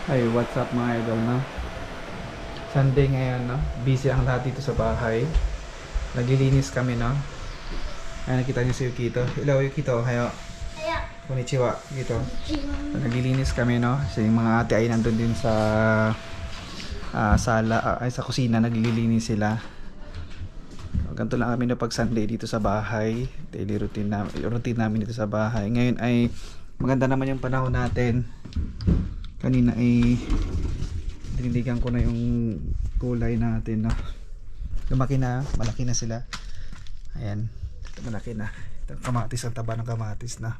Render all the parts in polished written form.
Ay, what's up mga idol, no? Sunday ngayon, no? Busy ang lahat dito sa bahay. Naglilinis kami, no? Ay, nakita niyo si Yukito. Hello, Yukito. Hayo. Konnichiwa. Yukito. So, naglilinis kami, no? Kasi yung mga ate ay nandun din sa sala, ay sa kusina. Naglilinis sila. So, ganito lang kami na pag Sunday dito sa bahay. Daily routine namin dito sa bahay. Ngayon ay maganda naman yung panahon natin. Kanina ay diniligan ko na yung kulay natin, no? Lumaki na, malaki na sila. Ayan, ito malaki na. Ito kamatis, ang taba ng kamatis na.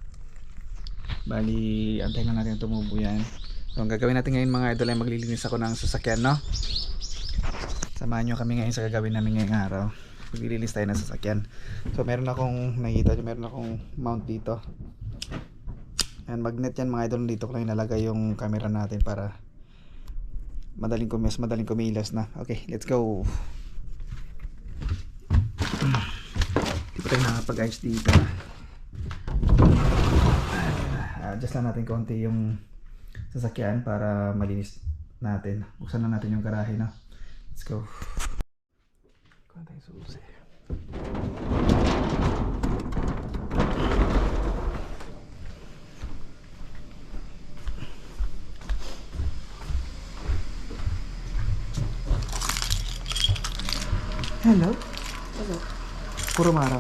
Bali, antayin na natin tumubo yan. So ang gagawin natin ngayon mga idol ay maglilinis ako ng sasakyan, no? Samahan nyo kami ngayon sa gagawin namin ngayong araw. Maglilinis tayo ng sasakyan. So meron akong nakita nyo, meron akong mount dito. Ayan, magnet yan mga idol. Dito ko lang inalagay yung camera natin para madaling kumilas na. Okay, let's go. Hindi pa tayo nakapag-ayos dito. Adjust lang natin konti yung sasakyan para malinis natin. Buksan na natin yung garahe, na. Let's go. Kuha tayo susi. Hello? Hello. Puro maraw.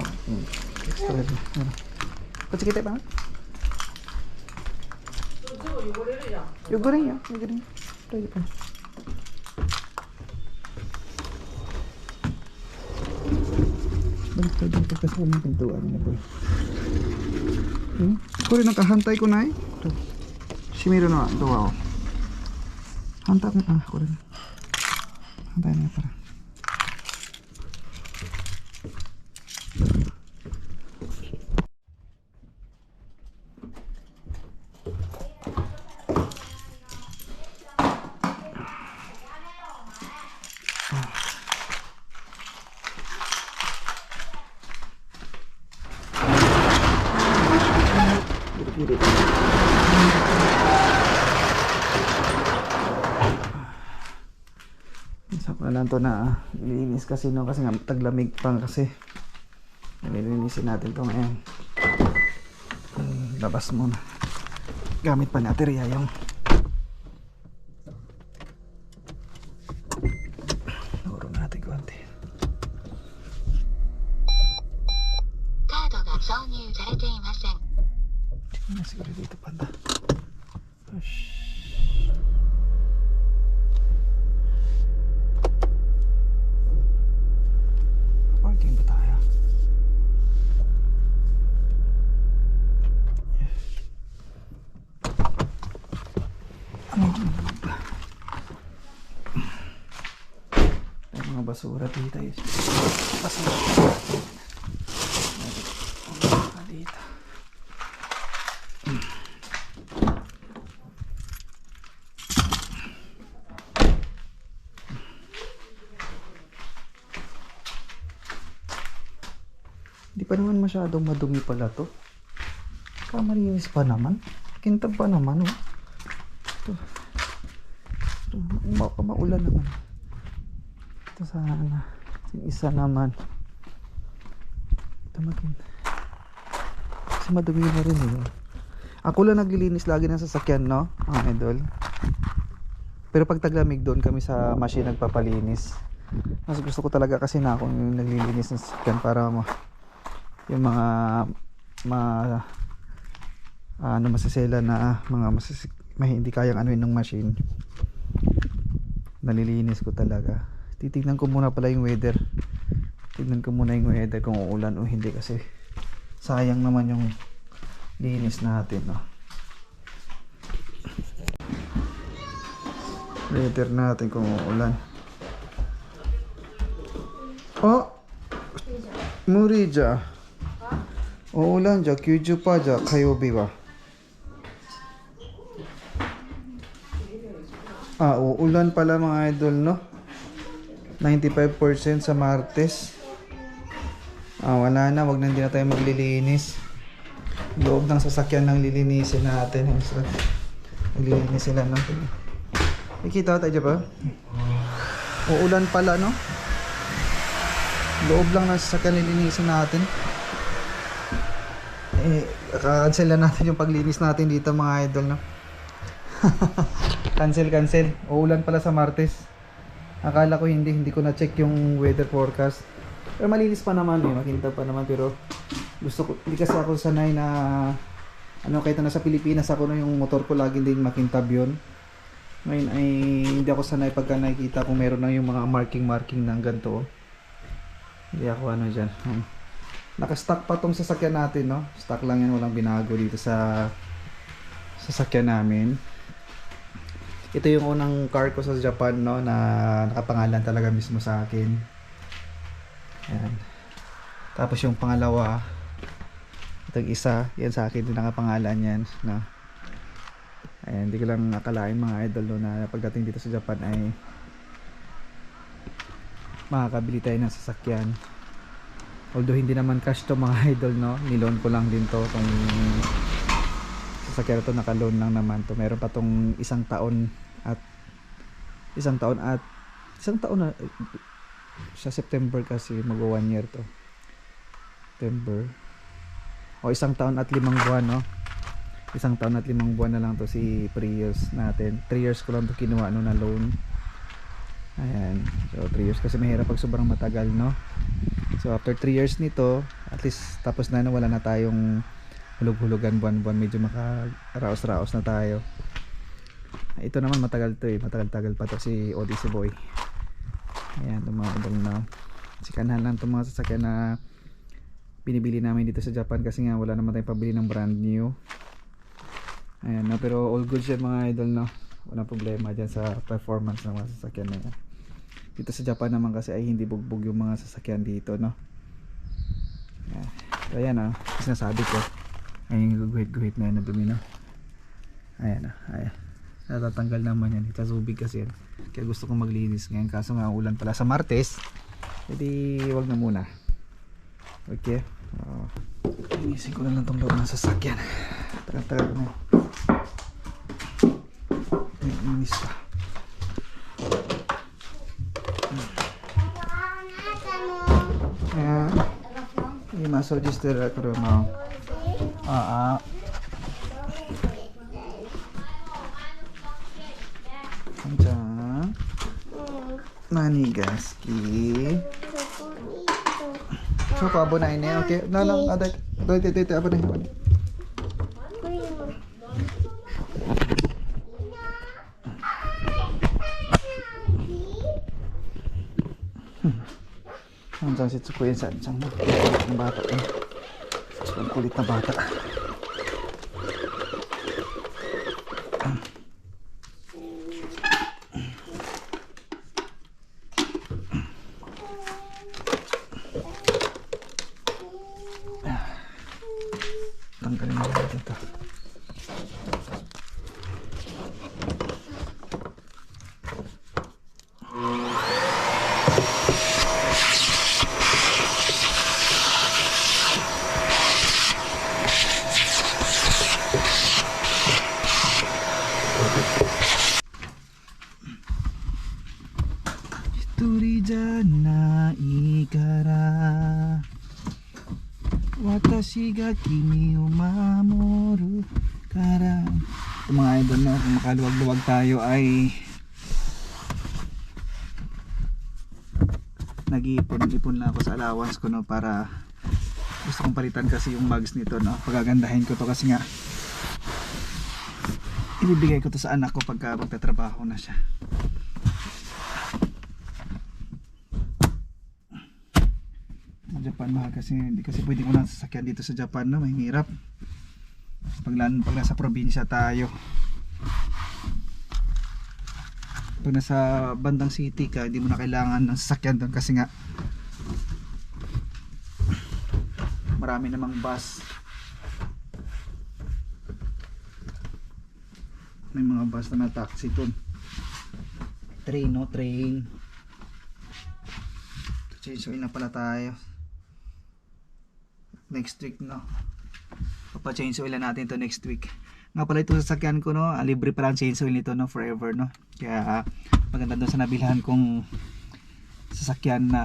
Extra rin. Ano? Kasi kita ba? Yogorin ya. Yogorin. Tayo pa. Balik tayo kasi kung pintuan na po. Kuri nakahantay ko na eh. Shimiro na ito ako. Hantay ko na. Kuri na. Hantay na para. Sapa lang to na nililinis kasi no, kasi nga taglamig pang kasi nililinisin natin to ngayon. Labas muna gamit pa natin riya yung loro natin konti. Hindi na siguro dito panda. Parking ba tayo? Ano ba? May mga basura dito. Basura dito. Hindi pa naman masyadong madumi pala to. Kamalinis pa naman. Kintab pa naman, oh. Ito baka maulan naman. Ito sana. Yung isa naman. Ito maging. Kasi madumi na rin, eh. Ako lang naglilinis lagi ng sasakyan, no? Mga idol. Pero pag taglamig doon kami sa machine nagpapalinis. Mas gusto ko talaga kasi na ako yung naglilinis ng sasakyan para yung mga masasela na mga hindi kayang anuin ng machine, nalilinis ko talaga. Titignan ko muna pala yung weather. Tignan ko muna yung weather kung uulan o hindi kasi sayang naman yung linis natin, no? Weather natin kung uulan. Oh, Murija. Uulanじゃ 90% じゃ火曜日は。Uulan pala mga idol, no? 95% sa Martes. Wala na, wag na, hindi na tayo maglilinis. Loob ng sasakyan ng lilinisin natin. Maglilinis sila, no? Nakikita tayo ba? Uulan pala, no? Loob lang ng sasakyan nilinisin natin. Cancel na natin yung paglinis natin dito mga idol, no? cancel. Uulan pala sa Martes. Akala ko hindi ko na check yung weather forecast. Pero malinis pa naman makintab pa naman, pero gusto ko, hindi kasi ako sanay na kahit na sa Pilipinas ako na yung motor ko lagi din makintab yun. Ngayon ay hindi ako sanay pagka nakikita kung meron na yung mga marking ng ganito. Hindi ako dyan. Naka-stock pa tong sasakyan natin, no? Stock lang yan, walang binago dito sa sasakyan namin. Ito yung unang car ko sa Japan, no, na nakapangalan talaga mismo sa akin. Ayan. Tapos yung pangalawa, itong isa, yan sa akin din nakapangalan yan, no. Ayan, hindi ko lang akalain mga idol, no, na pagdating dito sa Japan ay makakabili tayo ng sasakyan. Although hindi naman cash to mga idol, no, niloan ko lang din to. Itong sasakyan to naka-loan lang naman to. Meron pa tong isang taon na sa September kasi mag 1 year to. September. O 1 taon at 5 buwan, no. 1 taon at 5 buwan na lang to si Prius natin. 3 years ko lang to kinuha no na loan. Ayan. So 3 years kasi mahirap pag sobrang matagal, no. So after 3 years nito, at least tapos na wala na tayong hulog-hulugan buwan-buwan, medyo makaraos-raos na tayo. Ito naman matagal to matagal-tagal pa to si Odyssey Boy. Ayan, tumadol na. Sikanhan lang itong mga sasakyan na binibili namin dito sa Japan kasi nga wala naman tayong pabili ng brand new. Ayan, no, pero all good yan mga idol, no. Walang problema dyan sa performance ng mga sasakyan na yan. Dito sa Japan naman kasi ay hindi bugbog yung mga sasakyan dito, no. Ayan. So ayan, sinasabi ko. Ayan yung guhit-guhit na yun na dumi, no. Ayan, ayan. Natatanggal naman yan. Itasubig kasi yan. Kaya gusto kong maglinis ngayon. Kaso nga ulan pala sa Martes. Hindi wag na muna. Okay. Linisin ko na lang itong loob ng sasakyan. Tagal-tagal na. Linis pa. Ayan. Hindi masojistir ako rin mo. Manigaski. So abo na ini, okay. Na lang ada. Dito abo na. Ang si Tsukuya sa isang bata eh. Ang kulit na bata. Tanggalin na natin ito. Watashi ga kimi o mamoru kara. Ito mga idol, no, kung makaluwag-luwag tayo ay nag-iipon na ako sa allowance ko, no, para gusto kong palitan kasi yung mugs nito, no. Pagagandahin ko to kasi nga ibibigay ko to sa anak ko pagka magtatrabaho na siya. Japan mahal kasi hindi kasi pwede ko lang sasakyan dito sa Japan, no, mahirap pag nasa probinsya tayo. Pag nasa bandang city ka, hindi mo na kailangan ng sasakyan doon kasi nga marami namang bus, may mga bus na taxi doon, train, no, train. So na pala tayo next week, no. Papa-change oil natin to next week. Nga pala ito sasakyan ko, no, libre pa lang chainsaw nito, no, forever, no. Kaya maganda doon sa nabilhan kong sasakyan na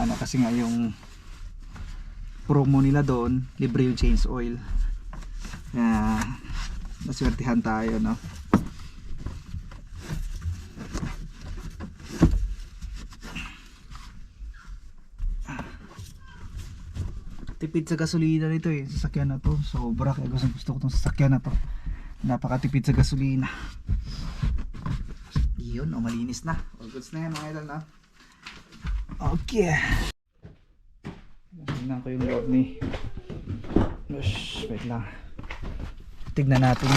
ano, kasi nga yung promo nila doon, libre yung change oil. Kaya naswertihan tayo, no. Tipid sa gasolina nito eh, sasakyan na to. Sobra, kaya gusto ko tong sasakyan na to. Napakatipid sa gasolina. Yun, oh, malinis na. All goods na yan mga idol, na. Okay. Tignan ko yung loob ni. Gosh, wait lang. Tignan natin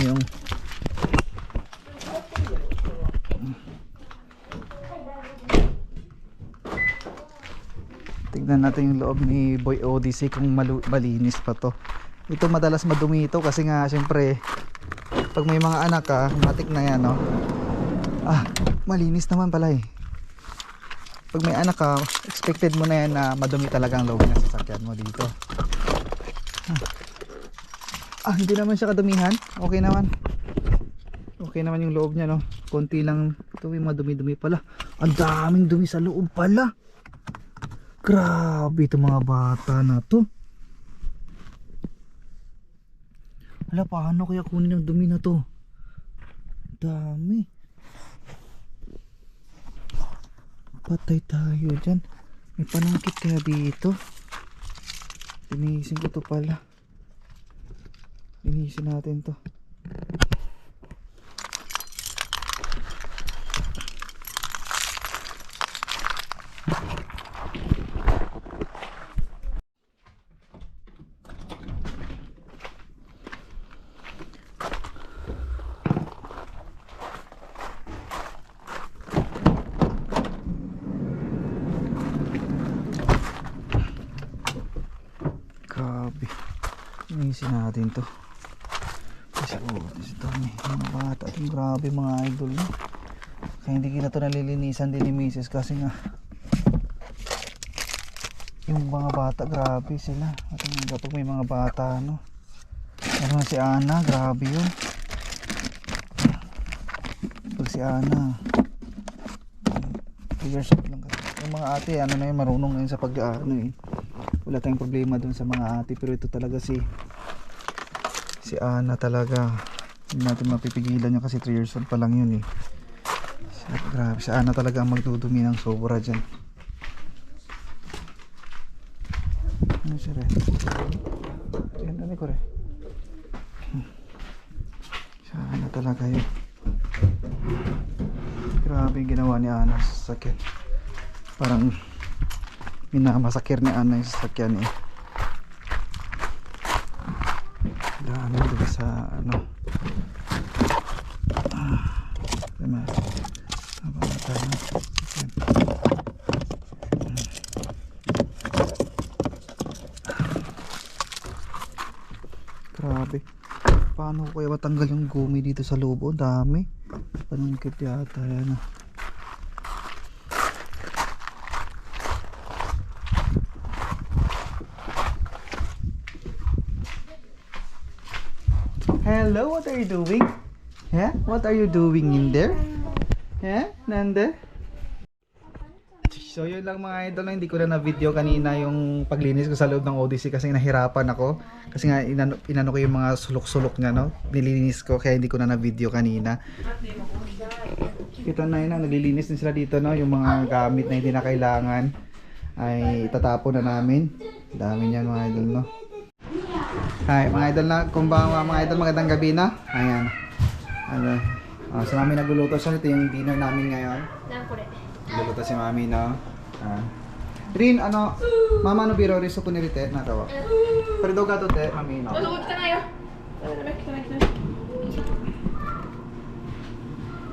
yung loob ni Boy Odyssey kung malinis pa to. Ito madalas madumi ito kasi nga syempre pag may mga anak ka, matik na yan, no? Ah, malinis naman pala eh. Pag may anak ka, expected mo na yan na madumi talaga ang loob ng sasakyan mo dito. Ah, hindi naman siya kadumihan. Okay naman. Okay naman yung loob niya, no? Konti lang. Ito may madumi-dumi pala. Ang daming dumi sa loob pala. Grabe itong mga bata na to. Hala, paano kaya kunin ang dumi na to? Dami. Patay tayo dyan. May panangkit kaya dito. Linisin ko to pala. Linisin natin to. Grabe. Linisin natin to. Kasi ito mga bata. Grabe mga idol, no? Kaya hindi kita to nalilinisan din ni Mrs. kasi nga yung mga bata grabe sila. At kapag may mga bata, no? Ano si Ana, grabe yun. Pag si Ana 3 years old lang kasi. Yung mga ate, ano na yun, marunong na yun sa pag-ano eh. Wala tayong problema dun sa mga ate, pero ito talaga si Ana talaga. Hindi natin mapipigilan niya kasi 3 years old pa lang yun eh. Grabe, si Ana talaga ang magdudumi ng sobra dyan. Ano siya rin? Yan, dami ko rin. Si Ana talaga yun. Grabe yung ginawa ni Ana sa sakyan. Parang minamasakir ni Ana yung sasakyan eh. Dami dito sa ano. Tama. Tama na tayo. Grabe. Paano ko kaya matanggal yung gumi dito sa loob? Oh, dami. Panungkit yata yan. Hello, what are you doing? Yeah? What are you doing in there? Yeah? Nanda? So yun lang mga idol, hindi ko na na-video kanina yung paglinis ko sa loob ng Odyssey kasi nahirapan ako. Kasi nga inano ko yung mga sulok-sulok niya, no? Nililinis ko kaya hindi ko na na-video kanina. Kita na yun, nalilinis din sila dito, no? Yung mga gamit na hindi na kailangan ay itatapon na namin. Dami niyan mga idol, no? Hi mga idol, na kumbang mga idol, magandang gabi na. Ayan. Ano? Si Mami nagluluto siya. Ito yung dinner namin ngayon. Nagluluto si Mami, no? Rin, ano? Mama no biro riso ko nirite natawa. Pero daw gato te, Mami, no?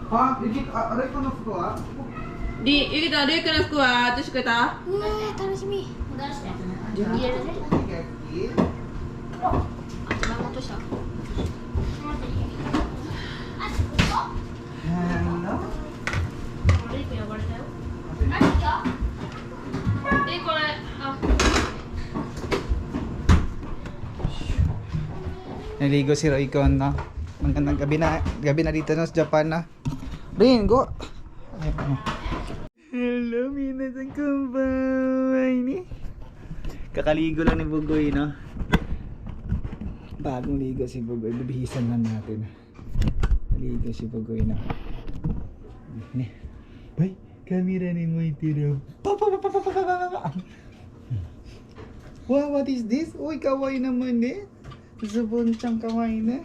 Ha? Ikit, aray ko na fuko, ha? Di,ゆきたん、レイクの服は私くれた？楽しみ。出して。入れるね。あ、落とした。レイク呼ばれたよ。何が？これ、あ。Naligo si Roycon, no? Magandang gabi na dito sa Japan na. Rin, go! Hello, minasan konbanwa ni. Kakaligo lang ni Bugoy, no? Bagong ligo si Bugoy. Bibihisan lang natin. Ligo si Bugoy, no? Ay, camera ni mo itiro. Wow, what is this? Uy, kawaii naman eh. Zubonchan kawaii na.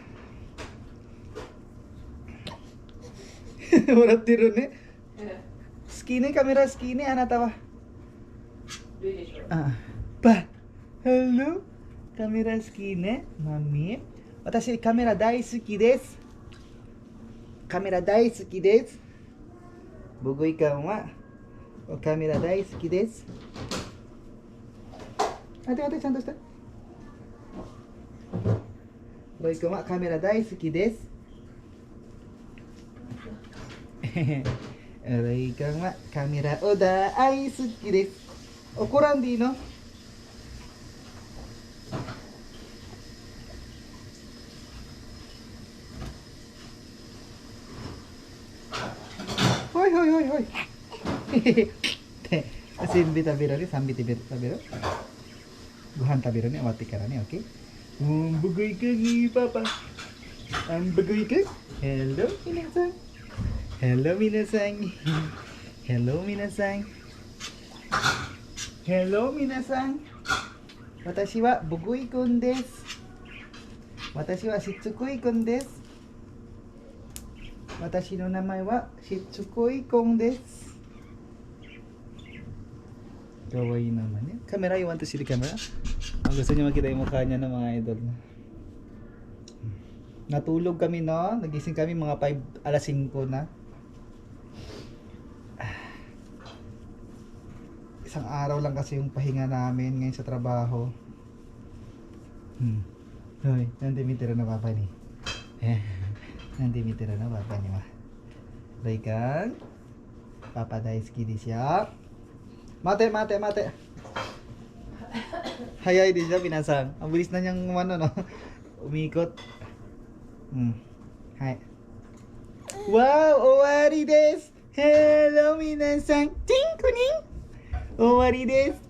Warat tiro ne. Skinny, camera skinny, anata wa. Pa. Hello. Camera skinny, mami. Watashi camera daisuki desu. Camera daisuki desu. Bugoy-kan wa camera daisuki desu. Ate,ちゃんとして。Bugoy-kan wa camera daisuki desu. Bugoy-kan wa camera o daisuki desu. Okoran de ii no? Hoi hoi hoi hoi. Sin bi taberu ne, 3 bi taberu.ご飯食べるね、終わってからね、OK? Bugoy ka ni Papa. Bugoy ka? Hello, minasan. Hello, minasan. Hello, minasan. Hello, minasan. Watashi wa Bugoy-kun desu. Watashi wa Shitsukoi-kun desu. Watashi no namae wa Shitsukoi-kun desu. Kawaii naman eh. Camera, you want to see the camera? Ang gusto niyo makita yung mukha niya ng mga idol na. Natulog kami, no? Nagising kami mga 5, 5 na. Isang araw lang kasi yung pahinga namin ngayon sa trabaho. Hoy, nandimitira na papa ni. Nandimitira na papa ni ma. Raikan, papa daisuki desu yo. Mate. Hayay din siya, pinasang. Ang bilis na niyang ano, no? Umikot. Hai. Wow, owari desu. Hello, minasan. Tinkuning. Owari desu.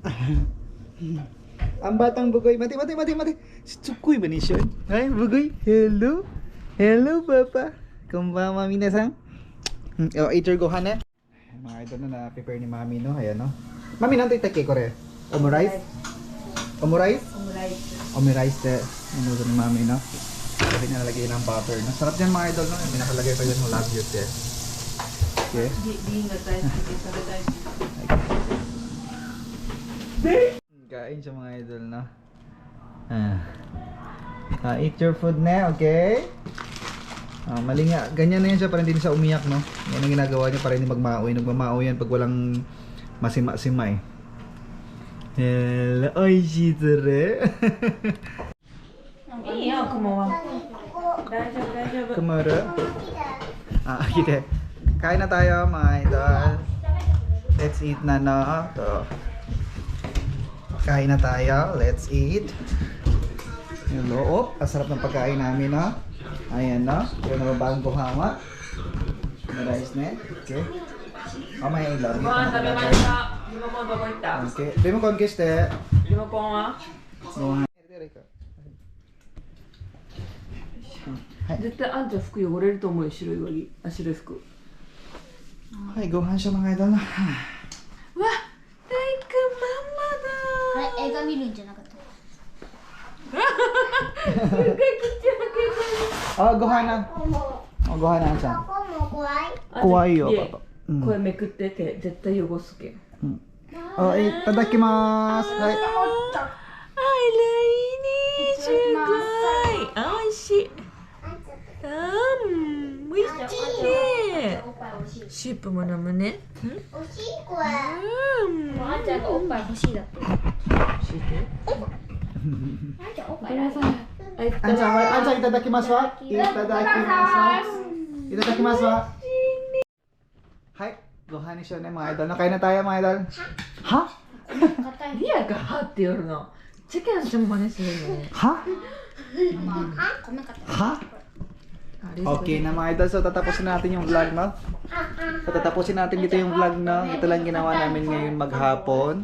Ang batang Bugoy. Mate. Shitsukoi ba ni siya? Hai, Bugoy. Hello. Hello, papa. Konbanwa, minasan. Eat your gohan eh. Mga idol na na-prepare ni mami, no? Ayan, no? Mami, nanto itake ko rin? Omurice? Omurice de. Ano ni mami, no? Kasi nilalagay ng butter, no? Sarap yan mga idol, no? May nakalagay pa dyan ng love you, de. Okay? Kain siya mga idol, no? Eat your food na, okay? Mali nga, ganyan na yan siya para hindi siya umiyak, no? Yan ang ginagawa niya para hindi magmaoy. Nagmamao yan pag walang masima-sima eh. Hello, oishii suru. Iya, kumawa. Daijoubu. Kumaru? Kita. Kain na tayo mga idol. Let's eat na, no? So, kain na tayo. Let's eat. Hello. Ang sarap ng pagkain namin, no? Ayan, no? Yung nababang kuhama. Rice ne. Okay. Mamaya ilaw. ご飯食べました。リモコンどこ行った？ Okay. Remote消して。リモコンは？ご飯。絶対あんちゃん服汚れると思うよ、白い上着。白い服。はい、ご飯しようmga idol na. わ、テイクママだ。あれ、映画見るんじゃなかった。すごい口開けてる。 Oh, gohan na. Oh, gohan na siya. ここも怖い。怖いよ、でパパ。これめくってて、絶対汚すけん。Oh,いただきます。はい。あら、いいね。すごい。おいしい。おいしいね。おっぱい欲しい。シップも飲むね。欲しいこれ。あんちゃんがおっぱい欲しいだって。教えて。あんちゃんおっぱい欲しい。あんちゃん、あんちゃんいただきますわ。いただきます。いただきますわ。はい、ご飯にしようね、mga idol. Nakain na tayo, mga idol. Ha? 硬い。リアがはって言うの。チェケンちゃんも真似するの。Ha? あ、米硬い。は Okay na mga idol, so tatapusin natin yung vlog, no? So tatapusin natin dito yung vlog, no? Ito lang ginawa namin ngayon maghapon.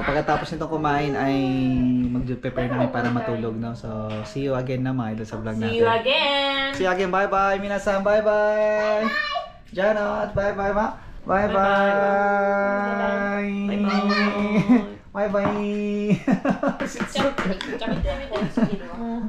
Pagkatapos nitong kumain ay mag-prepare namin para matulog, no? So see you again na mga idol sa vlog natin. See you again! See you again, bye-bye! Minasan, bye-bye! Janot, bye-bye, ma! Bye-bye! Bye-bye! Bye-bye! めっちゃ見てみてすぎるわ